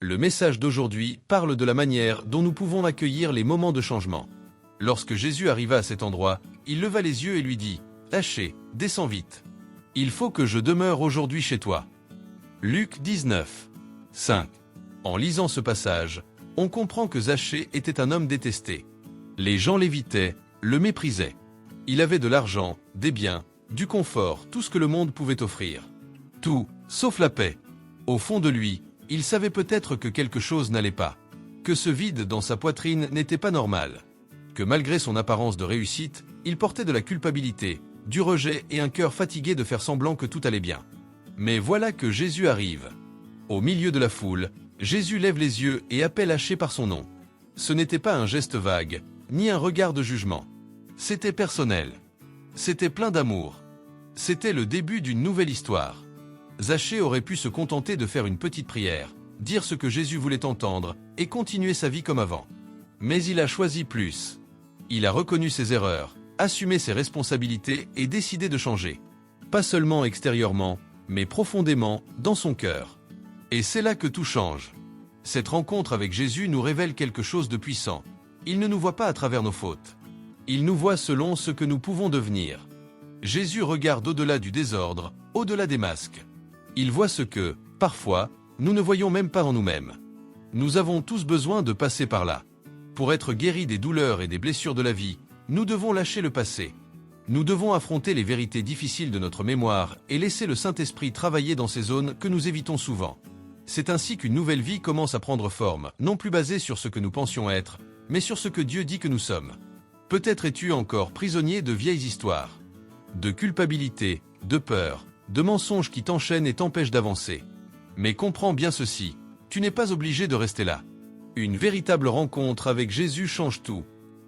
Le message d'aujourd'hui parle de la manière dont nous pouvons accueillir les moments de changement. Lorsque Jésus arriva à cet endroit, il leva les yeux et lui dit « Zachée, descends vite. Il faut que je demeure aujourd'hui chez toi. » Luc 19, 5. En lisant ce passage, on comprend que Zachée était un homme détesté. Les gens l'évitaient, le méprisaient. Il avait de l'argent, des biens, du confort, tout ce que le monde pouvait offrir. Tout, sauf la paix. Au fond de lui, il savait peut-être que quelque chose n'allait pas, que ce vide dans sa poitrine n'était pas normal, que malgré son apparence de réussite, il portait de la culpabilité, du rejet et un cœur fatigué de faire semblant que tout allait bien. Mais voilà que Jésus arrive. Au milieu de la foule, Jésus lève les yeux et appelle Zachée par son nom. Ce n'était pas un geste vague, ni un regard de jugement. C'était personnel. C'était plein d'amour. C'était le début d'une nouvelle histoire. Zachée aurait pu se contenter de faire une petite prière, dire ce que Jésus voulait entendre, et continuer sa vie comme avant. Mais il a choisi plus. Il a reconnu ses erreurs, assumé ses responsabilités et décidé de changer. Pas seulement extérieurement, mais profondément, dans son cœur. Et c'est là que tout change. Cette rencontre avec Jésus nous révèle quelque chose de puissant. Il ne nous voit pas à travers nos fautes. Il nous voit selon ce que nous pouvons devenir. Jésus regarde au-delà du désordre, au-delà des masques. Il voit ce que, parfois, nous ne voyons même pas en nous-mêmes. Nous avons tous besoin de passer par là. Pour être guéris des douleurs et des blessures de la vie, nous devons lâcher le passé. Nous devons affronter les vérités difficiles de notre mémoire et laisser le Saint-Esprit travailler dans ces zones que nous évitons souvent. C'est ainsi qu'une nouvelle vie commence à prendre forme, non plus basée sur ce que nous pensions être, mais sur ce que Dieu dit que nous sommes. Peut-être es-tu encore prisonnier de vieilles histoires, de culpabilité, de peur, de mensonges qui t'enchaînent et t'empêchent d'avancer. Mais comprends bien ceci, tu n'es pas obligé de rester là. Une véritable rencontre avec Jésus change tout.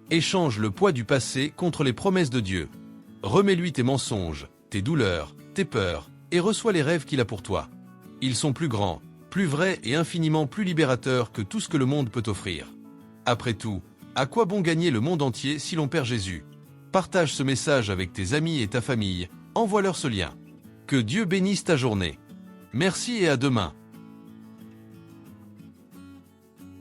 Échange le poids du passé contre les promesses de Dieu. Remets-lui tes mensonges, tes douleurs, tes peurs, et reçois les rêves qu'il a pour toi. Ils sont plus grands, plus vrais et infiniment plus libérateurs que tout ce que le monde peut offrir. Après tout, à quoi bon gagner le monde entier si l'on perd Jésus? Partage ce message avec tes amis et ta famille, envoie-leur ce lien. Que Dieu bénisse ta journée. Merci et à demain.